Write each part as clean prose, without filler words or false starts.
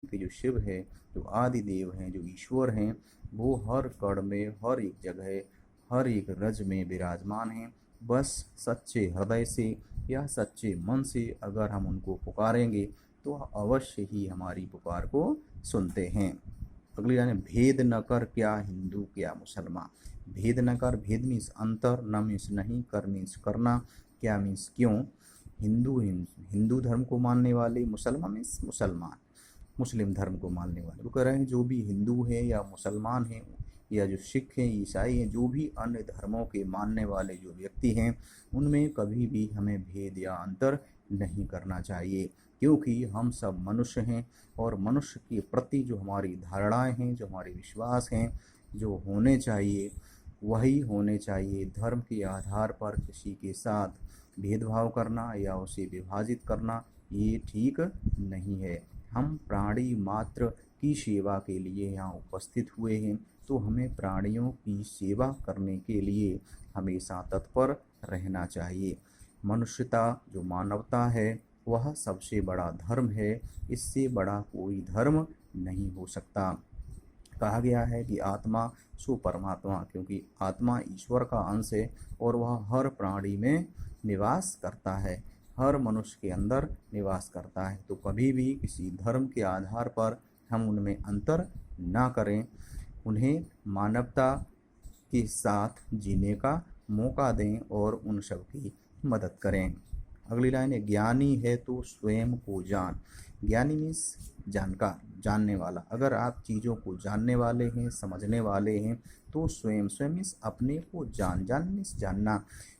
क्योंकि जो शिव है, जो आदि देव हैं, जो ईश्वर हैं, वो हर कण में, हर एक जगह, हर एक रज में विराजमान हैं। बस सच्चे हृदय से या सच्चे मन से अगर हम उनको पुकारेंगे तो अवश्य ही हमारी पुकार को सुनते हैं। अगली लाइन है, भेद न कर क्या हिंदू क्या मुसलमान। भेद न कर, भेद मीन्स अंतर, न मीन्स नहीं, कर मीन्स करना, क्या मीन्स क्यों। हिंदू धर्म को मानने वाले, मुसलमान मीन्स मुसलमान, मुस्लिम धर्म को मानने वाले। वो कह रहे हैं जो भी हिंदू हैं या मुसलमान हैं या जो सिख हैं, ईसाई हैं, जो भी अन्य धर्मों के मानने वाले जो व्यक्ति हैं, उनमें कभी भी हमें भेद या अंतर नहीं करना चाहिए, क्योंकि हम सब मनुष्य हैं और मनुष्य के प्रति जो हमारी धारणाएं हैं, जो हमारे विश्वास हैं, जो होने चाहिए वही होने चाहिए। धर्म के आधार पर किसी के साथ भेदभाव करना या उसे विभाजित करना ये ठीक नहीं है। हम प्राणी मात्र की सेवा के लिए यहाँ उपस्थित हुए हैं, तो हमें प्राणियों की सेवा करने के लिए हमेशा तत्पर रहना चाहिए। मनुष्यता, जो मानवता है, वह सबसे बड़ा धर्म है। इससे बड़ा कोई धर्म नहीं हो सकता। कहा गया है कि आत्मा सो परमात्मा, क्योंकि आत्मा ईश्वर का अंश है और वह हर प्राणी में निवास करता है, हर मनुष्य के अंदर निवास करता है। तो कभी भी किसी धर्म के आधार पर हम उनमें अंतर ना करें, उन्हें मानवता के साथ जीने का मौका दें और उन सब की मदद करें। अगली लाइन है, ज्ञानी है तो स्वयं को जान। ज्ञानी मीन्स जानकार, जानने वाला। अगर आप चीज़ों को जानने वाले हैं, समझने वाले हैं, तो स्वयं, स्वयं मीन्स अपने को जान मीन्स जानना।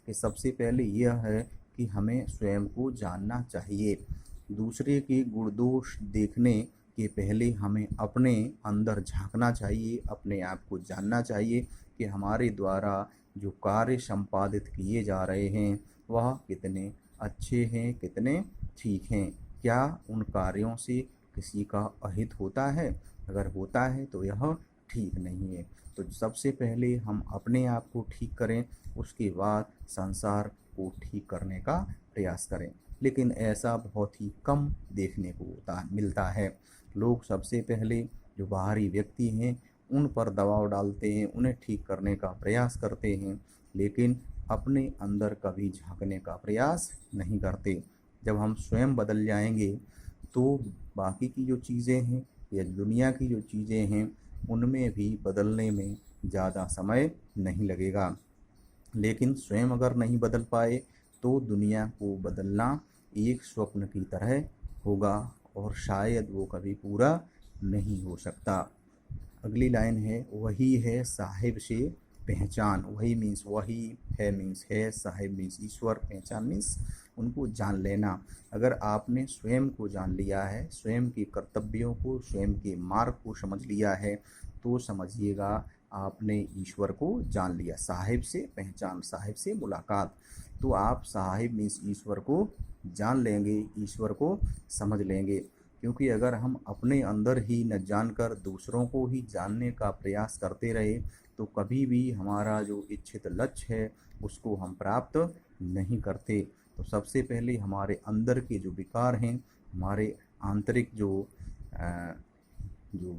कि सबसे पहले यह है कि हमें स्वयं को जानना चाहिए। दूसरे के गुण दोष देखने के पहले हमें अपने अंदर झांकना चाहिए, अपने आप को जानना चाहिए कि हमारे द्वारा जो कार्य संपादित किए जा रहे हैं वह कितने अच्छे हैं, कितने ठीक हैं। क्या उन कार्यों से किसी का अहित होता है? अगर होता है तो यह ठीक नहीं है। तो सबसे पहले हम अपने आप को ठीक करें, उसके बाद संसार को ठीक करने का प्रयास करें। लेकिन ऐसा बहुत ही कम देखने को मिलता है। लोग सबसे पहले जो बाहरी व्यक्ति हैं उन पर दबाव डालते हैं, उन्हें ठीक करने का प्रयास करते हैं, लेकिन अपने अंदर कभी झांकने का प्रयास नहीं करते। जब हम स्वयं बदल जाएंगे तो बाकी की जो चीज़ें हैं या दुनिया की जो चीज़ें हैं उनमें भी बदलने में ज़्यादा समय नहीं लगेगा। लेकिन स्वयं अगर नहीं बदल पाए तो दुनिया को बदलना एक स्वप्न की तरह होगा और शायद वो कभी पूरा नहीं हो सकता। अगली लाइन है, वही है साहिब से पहचान। वही मीन्स वही है, मीन्स है, साहिब मीन्स ईश्वर, पहचान मीन्स उनको जान लेना। अगर आपने स्वयं को जान लिया है, स्वयं के कर्तव्यों को, स्वयं के मार्ग को समझ लिया है, तो समझिएगा आपने ईश्वर को जान लिया। साहिब से पहचान, साहिब से मुलाकात। तो आप साहिब मीन्स ईश्वर को जान लेंगे, ईश्वर को समझ लेंगे। क्योंकि अगर हम अपने अंदर ही न जानकर दूसरों को ही जानने का प्रयास करते रहे तो कभी भी हमारा जो इच्छित लक्ष्य है उसको हम प्राप्त नहीं करते। तो सबसे पहले हमारे अंदर के जो विकार हैं, हमारे आंतरिक जो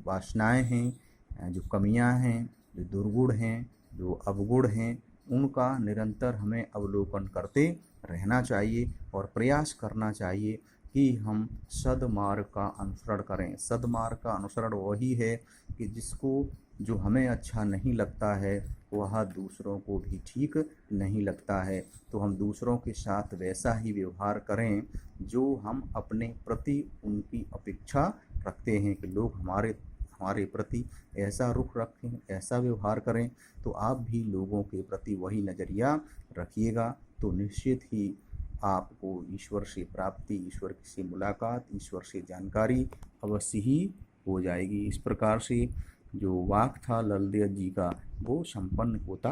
वासनाएं हैं, जो कमियां हैं, जो दुर्गुण हैं, जो अवगुण हैं, उनका निरंतर हमें अवलोकन करते रहना चाहिए और प्रयास करना चाहिए कि हम सद्मार्ग का अनुसरण करें। सद्मार्ग का अनुसरण वही है कि जिसको जो हमें अच्छा नहीं लगता है वह दूसरों को भी ठीक नहीं लगता है, तो हम दूसरों के साथ वैसा ही व्यवहार करें जो हम अपने प्रति उनकी अपेक्षा रखते हैं कि लोग हमारे प्रति ऐसा रुख रखें, ऐसा व्यवहार करें। तो आप भी लोगों के प्रति वही नज़रिया रखिएगा, तो निश्चित ही आपको ईश्वर से प्राप्ति, ईश्वर से मुलाकात, ईश्वर से जानकारी अवश्य ही हो जाएगी। इस प्रकार से जो वाक था लल देव जी का वो संपन्न होता